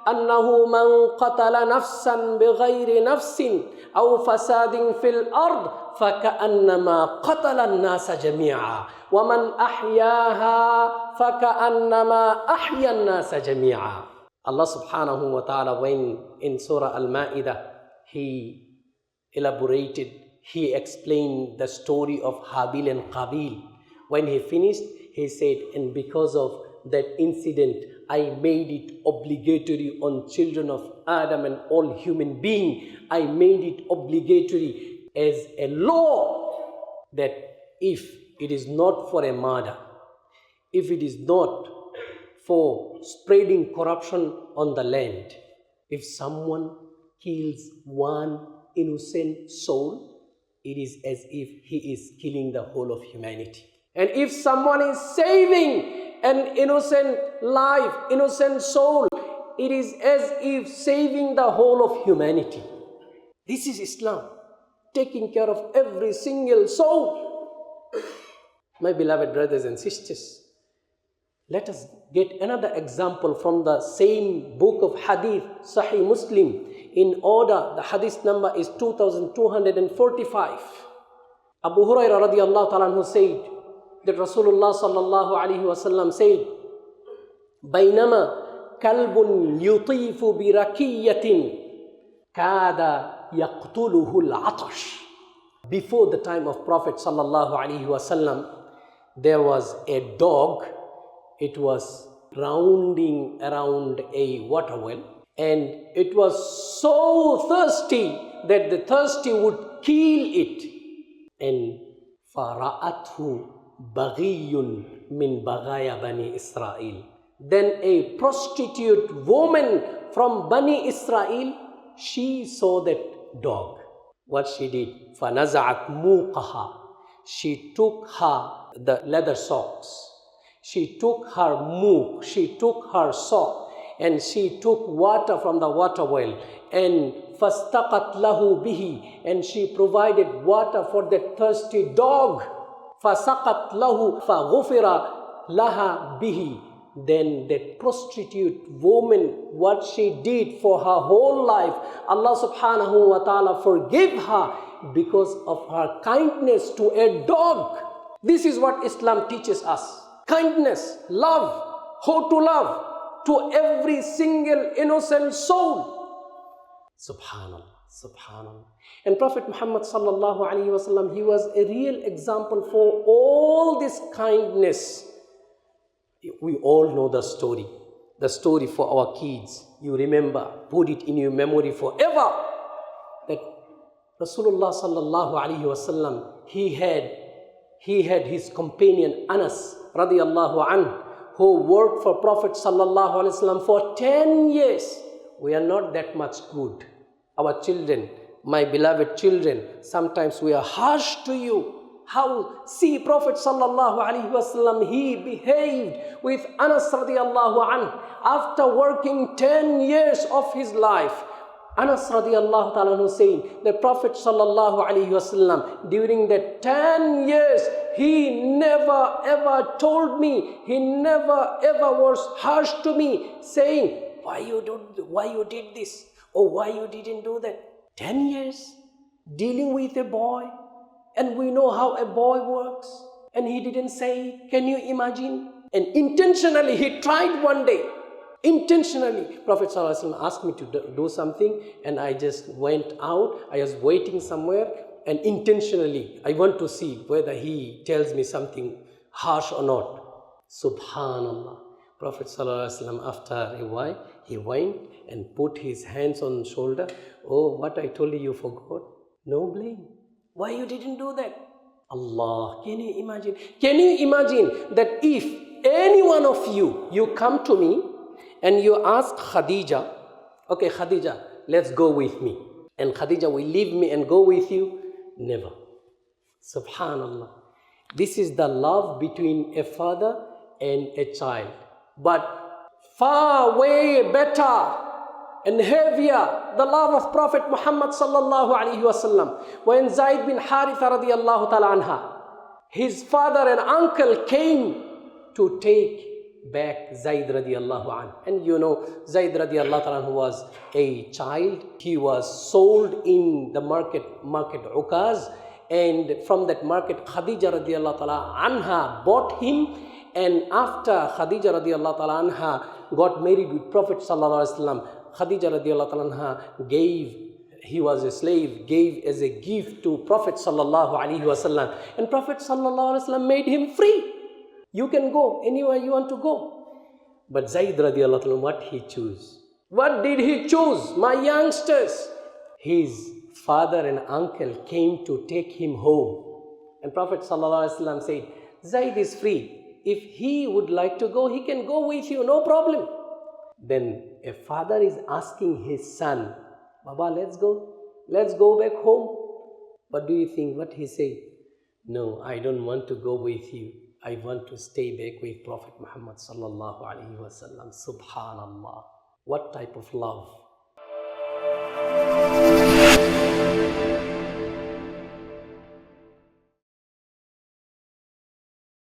أنه من قتل نفسا بغير نفس أو فساد في الأرض فكأنما قتل الناس جميعا ومن أحياها فكأنما أحيا الناس جميعا. Allah subhanahu wa ta'ala, when in Surah Al-Ma'idah, He elaborated, He explained the story of Habil and Qabil. When He finished, He said, and because of that incident, I made it obligatory on children of Adam and all human beings. I made it obligatory as a law that if it is not for a murder, if it is not for spreading corruption on the land, if someone kills one innocent soul, it is as if he is killing the whole of humanity. And if someone is saving an innocent life, innocent soul, it is as if saving the whole of humanity. This is Islam, taking care of every single soul. My beloved brothers and sisters, let us get another example from the same book of Hadith, Sahih Muslim. In order, the Hadith number is 2245. Abu Hurairah radiallahu ta'ala anhu said that Rasulullah sallallahu alayhi wa sallam said, بينما كلب يطيف بركية كاد يقتله العطش. Before the time of Prophet sallallahu alayhi wa sallam, there was a dog. It was rounding around a water well, and it was so thirsty that the thirsty would kill it. And فَرَأَتْهُ بَغِيٌّ مِّن بَغَايَ بَنِي إِسْرَائِيل. Then a prostitute woman from Bani Israel, she saw that dog. What she did? فَنَزَعَتْ مُوقَهَا. She took the leather socks. She took her mook, she took her sock, and she took water from the water well, and فَاسْتَقَتْ لَهُ بِهِ, and she provided water for that thirsty dog. فَسَقَتْ لَهُ فَغُفِرَ لَهَا بِهِ. Then that prostitute woman, what she did for her whole life, Allah subhanahu wa ta'ala forgave her because of her kindness to a dog. This is what Islam teaches us. Kindness, love, how to love to every single innocent soul. Subhanallah, subhanallah. And Prophet Muhammad sallallahu alayhi wa sallam, he was a real example for all this kindness. We all know the story for our kids. You remember, put it in your memory forever, that Rasulullah sallallahu alayhi wa sallam, he had his companion Anas radiallahu anhu, who worked for Prophet sallallahu alaihi wasallam for 10 years. We are not that much good. Our children, my beloved children, sometimes we are harsh to you. How, see Prophet sallallahu alaihi wasallam, he behaved with Anas radiallahu anhu after working 10 years of his life. Anas radiallahu ta'ala saying, the Prophet sallallahu alayhi wasallam, during that 10 years, he never ever told me, he never ever was harsh to me, saying, why you did this, or why you didn't do that. 10 years dealing with a boy, and we know how a boy works, and he didn't say, can you imagine? And intentionally, he tried one day. Intentionally, Prophet ﷺ asked me to do something, and I just went out. I was waiting somewhere, and intentionally, I want to see whether he tells me something harsh or not. Subhanallah. Prophet ﷺ, after a while, he went and put his hands on the shoulder. Oh, what I told you forgot? No blame. Why you didn't do that? Allah, can you imagine? Can you imagine that if any one of you come to me, and you ask Khadija, okay, Khadija, let's go with me. And Khadija will leave me and go with you? Never. Subhanallah. This is the love between a father and a child. But far way better and heavier, the love of Prophet Muhammad sallallahu alaihi wasallam. When Zayd bin Haritha radiallahu ta'ala anha, his father and uncle came to take back Zayd radiallahu anhu. And you know, Zayd radiallahu anhu was a child. He was sold in the market Ukaz. And from that market, Khadija radiallahu anha bought him. And after Khadija radiallahu anha got married with Prophet sallallahu alaihi wasallam, Khadija radiallahu anha he was a slave, gave as a gift to Prophet sallallahu alaihi wasallam. And Prophet sallallahu alaihi wasallam made him free. You can go anywhere you want to go. But Zayd radiallahu anhu, what he chose? What did he choose? My youngsters. His father and uncle came to take him home. And Prophet sallallahu alaihi wasallam said, Zayd is free. If he would like to go, he can go with you, no problem. Then a father is asking his son, Baba, let's go back home. What do you think? What he said? No, I don't want to go with you. I want to stay back with Prophet Muhammad sallallahu alaihi wasallam. Subhanallah. What type of love?